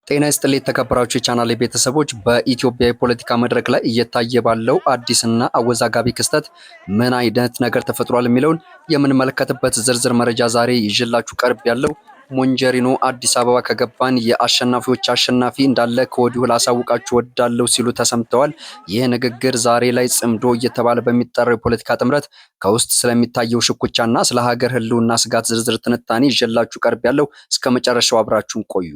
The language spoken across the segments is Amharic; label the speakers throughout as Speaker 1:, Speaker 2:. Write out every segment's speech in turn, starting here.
Speaker 1: ጤና ይስጥልኝ የተከበራችሁ የቻናሌ ቤተሰቦች፣ በኢትዮጵያ የፖለቲካ መድረክ ላይ እየታየ ባለው አዲስና አወዛጋቢ ክስተት ምን አይነት ነገር ተፈጥሯል የሚለውን የምንመለከትበት ዝርዝር መረጃ ዛሬ ይዤላችሁ ቀርብ ያለው። ሞንጀሪኖ አዲስ አበባ ከገባን የአሸናፊዎች አሸናፊ እንዳለ ከወዲሁ ላሳውቃችሁ ወዳለው ሲሉ ተሰምተዋል። ይህ ንግግር ዛሬ ላይ ጽምዶ እየተባለ በሚጠራው የፖለቲካ ጥምረት ከውስጥ ስለሚታየው ሽኩቻና ስለ ሀገር ሕልውና ስጋት ዝርዝር ትንታኔ ይዤላችሁ ቀርብ ያለው። እስከ መጨረሻው አብራችሁን ቆዩ።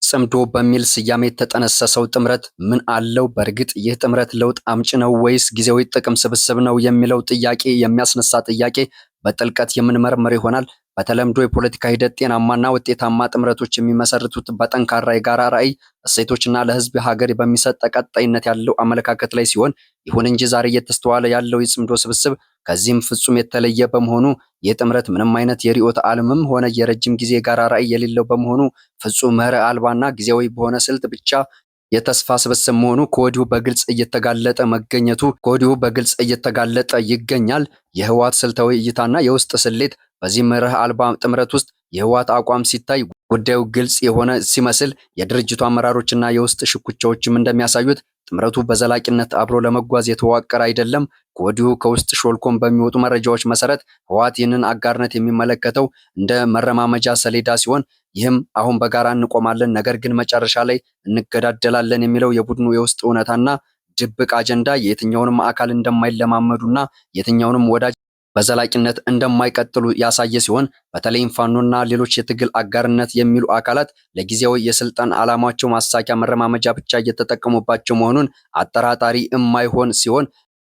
Speaker 1: ጽምዶ በሚል ስያሜ የተጠነሰሰው ጥምረት ምን አለው? በእርግጥ ይህ ጥምረት ለውጥ አምጪ ነው ወይስ ጊዜያዊ ጥቅም ስብስብ ነው የሚለው ጥያቄ የሚያስነሳ ጥያቄ በጥልቀት የምንመረምር ይሆናል። በተለምዶ የፖለቲካ ሂደት ጤናማና ውጤታማ ጥምረቶች የሚመሰርቱት በጠንካራ የጋራ ራዕይ፣ እሴቶችና ለህዝብ ሀገር በሚሰጥ ቀጣይነት ያለው አመለካከት ላይ ሲሆን፣ ይሁን እንጂ ዛሬ እየተስተዋለ ያለው የጽምዶ ስብስብ ከዚህም ፍጹም የተለየ በመሆኑ ይህ ጥምረት ምንም አይነት የርዕዮተ ዓለምም ሆነ የረጅም ጊዜ የጋራ ራዕይ የሌለው በመሆኑ ፍጹም መርህ አልባና ጊዜያዊ በሆነ ስልት ብቻ የተስፋ ስብስብ መሆኑ ከወዲሁ በግልጽ እየተጋለጠ ይገኛል። የህወሓት ስልታዊ እይታና የውስጥ ስሌት በዚህ መርህ አልባ ጥምረት ውስጥ የህወሓት አቋም ሲታይ ጉዳዩ ግልጽ የሆነ ሲመስል፣ የድርጅቱ አመራሮችና የውስጥ ሽኩቻዎችም እንደሚያሳዩት ጥምረቱ በዘላቂነት አብሮ ለመጓዝ የተዋቀረ አይደለም። ከወዲሁ ከውስጥ ሾልኮም በሚወጡ መረጃዎች መሰረት ህወሓት ይህንን አጋርነት የሚመለከተው እንደ መረማመጃ ሰሌዳ ሲሆን፣ ይህም አሁን በጋራ እንቆማለን ነገር ግን መጨረሻ ላይ እንገዳደላለን የሚለው የቡድኑ የውስጥ እውነታና ድብቅ አጀንዳ የትኛውንም አካል እንደማይለማመዱና የትኛውንም ወዳጅ በዘላቂነት እንደማይቀጥሉ ያሳየ ሲሆን፣ በተለይም ፋኖና ሌሎች የትግል አጋርነት የሚሉ አካላት ለጊዜያዊ የስልጣን ዓላማቸው ማሳኪያ መረማመጃ ብቻ እየተጠቀሙባቸው መሆኑን አጠራጣሪ የማይሆን ሲሆን፣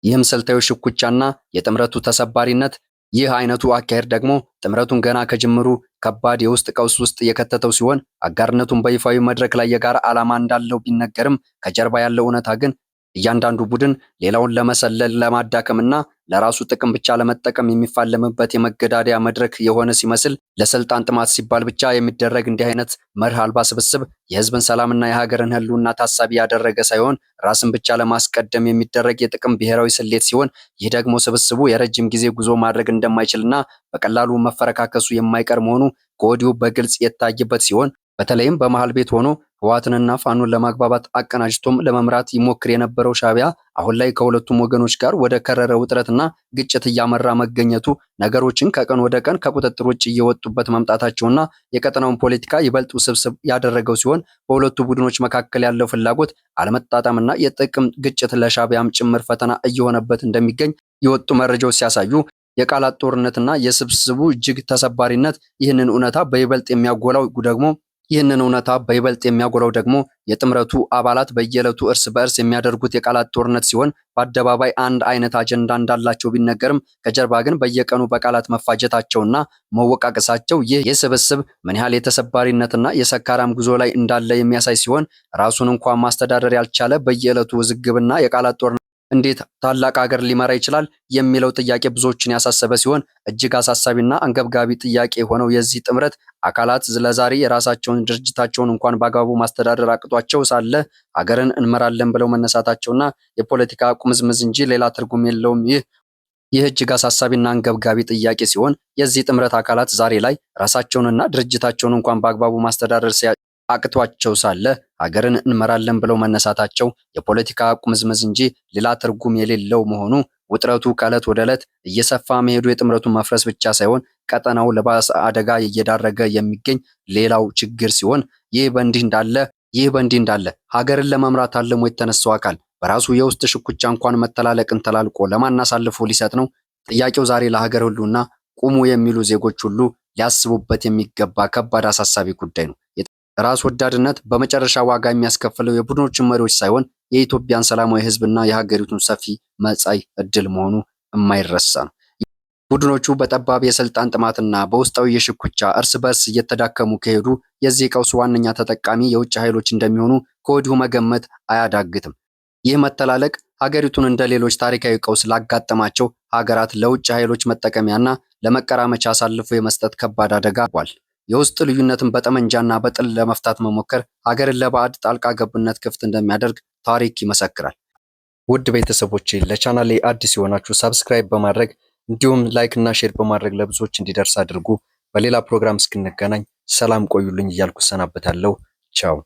Speaker 1: ይህም ስልታዊ ሽኩቻና የጥምረቱ ተሰባሪነት። ይህ አይነቱ አካሄድ ደግሞ ጥምረቱን ገና ከጅምሩ ከባድ የውስጥ ቀውስ ውስጥ የከተተው ሲሆን፣ አጋርነቱን በይፋዊ መድረክ ላይ የጋራ ዓላማ እንዳለው ቢነገርም ከጀርባ ያለው እውነታ ግን እያንዳንዱ ቡድን ሌላውን ለመሰለል ለማዳከምና ለራሱ ጥቅም ብቻ ለመጠቀም የሚፋለምበት የመገዳደያ መድረክ የሆነ ሲመስል፣ ለስልጣን ጥማት ሲባል ብቻ የሚደረግ እንዲህ አይነት መርህ አልባ ስብስብ የህዝብን ሰላምና የሀገርን ህልውና ታሳቢ ያደረገ ሳይሆን ራስን ብቻ ለማስቀደም የሚደረግ የጥቅም ብሔራዊ ስሌት ሲሆን፣ ይህ ደግሞ ስብስቡ የረጅም ጊዜ ጉዞ ማድረግ እንደማይችልና በቀላሉ መፈረካከሱ የማይቀር መሆኑ ከወዲሁ በግልጽ የታየበት ሲሆን፣ በተለይም በመሃል ቤት ሆኖ ህወሓትንና ፋኖን ለማግባባት አቀናጅቶም ለመምራት ይሞክር የነበረው ሻዕቢያ አሁን ላይ ከሁለቱም ወገኖች ጋር ወደ ከረረ ውጥረትና ግጭት እያመራ መገኘቱ ነገሮችን ከቀን ወደ ቀን ከቁጥጥር ውጭ እየወጡበት መምጣታቸውና የቀጠናውን ፖለቲካ ይበልጥ ውስብስብ ያደረገው ሲሆን፣ በሁለቱ ቡድኖች መካከል ያለው ፍላጎት አለመጣጣምና የጥቅም ግጭት ለሻዕቢያም ጭምር ፈተና እየሆነበት እንደሚገኝ የወጡ መረጃዎች ሲያሳዩ፣ የቃላት ጦርነትና የስብስቡ እጅግ ተሰባሪነት ይህንን እውነታ በይበልጥ የሚያጎላው ደግሞ የጥምረቱ አባላት በየዕለቱ እርስ በእርስ የሚያደርጉት የቃላት ጦርነት ሲሆን፣ በአደባባይ አንድ አይነት አጀንዳ እንዳላቸው ቢነገርም ከጀርባ ግን በየቀኑ በቃላት መፋጀታቸውና መወቃቀሳቸው ይህ ስብስብ ምን ያህል የተሰባሪነትና የሰካራም ጉዞ ላይ እንዳለ የሚያሳይ ሲሆን፣ ራሱን እንኳን ማስተዳደር ያልቻለ በየዕለቱ ውዝግብና የቃላት ጦርነት እንዴት ታላቅ ሀገር ሊመራ ይችላል የሚለው ጥያቄ ብዙዎችን ያሳሰበ ሲሆን፣ እጅግ አሳሳቢና አንገብጋቢ ጥያቄ የሆነው የዚህ ጥምረት አካላት ለዛሬ የራሳቸውን ድርጅታቸውን እንኳን በአግባቡ ማስተዳደር አቅቷቸው ሳለ ሀገርን እንመራለን ብለው መነሳታቸውና የፖለቲካ ቁምዝምዝ እንጂ ሌላ ትርጉም የለውም። ይህ እጅግ አሳሳቢና አንገብጋቢ ጥያቄ ሲሆን፣ የዚህ ጥምረት አካላት ዛሬ ላይ ራሳቸውንና ድርጅታቸውን እንኳን በአግባቡ ማስተዳደር አቅቷቸው ሳለ ሀገርን እንመራለን ብለው መነሳታቸው የፖለቲካ ቁምዝምዝ እንጂ ሌላ ትርጉም የሌለው መሆኑ ውጥረቱ ከዕለት ወደ ዕለት እየሰፋ መሄዱ የጥምረቱን መፍረስ ብቻ ሳይሆን ቀጠናው ለባሰ አደጋ እየዳረገ የሚገኝ ሌላው ችግር ሲሆን፣ ይህ በእንዲህ እንዳለ ሀገርን ለመምራት አልሞ የተነሳው አካል በራሱ የውስጥ ሽኩቻ እንኳን መተላለቅን ተላልቆ ለማን አሳልፎ ሊሰጥ ነው? ጥያቄው ዛሬ ለሀገር ሁሉና ቁሙ የሚሉ ዜጎች ሁሉ ሊያስቡበት የሚገባ ከባድ አሳሳቢ ጉዳይ ነው። ራስ ወዳድነት በመጨረሻ ዋጋ የሚያስከፍለው የቡድኖችን መሪዎች ሳይሆን የኢትዮጵያን ሰላማዊ ህዝብና የሀገሪቱን ሰፊ መጻኢ ዕድል መሆኑ የማይረሳ ነው። ቡድኖቹ በጠባብ የስልጣን ጥማትና በውስጣዊ የሽኩቻ እርስ በርስ እየተዳከሙ ከሄዱ የዚህ ቀውስ ዋነኛ ተጠቃሚ የውጭ ኃይሎች እንደሚሆኑ ከወዲሁ መገመት አያዳግትም። ይህ መተላለቅ ሀገሪቱን እንደ ሌሎች ታሪካዊ ቀውስ ላጋጠማቸው ሀገራት ለውጭ ኃይሎች መጠቀሚያና ለመቀራመቻ አሳልፎ የመስጠት ከባድ አደጋ አድርጓል። የውስጥ ልዩነትን በጠመንጃና በጥል ለመፍታት መሞከር ሀገርን ለባዕድ ጣልቃ ገብነት ክፍት እንደሚያደርግ ታሪክ ይመሰክራል። ውድ ቤተሰቦቼ ለቻናሌ አዲስ የሆናችሁ ሰብስክራይብ በማድረግ እንዲሁም ላይክ እና ሼር በማድረግ ለብዙዎች እንዲደርስ አድርጉ። በሌላ ፕሮግራም እስክንገናኝ ሰላም ቆዩልኝ እያልኩ ሰናበታለሁ። ቻው።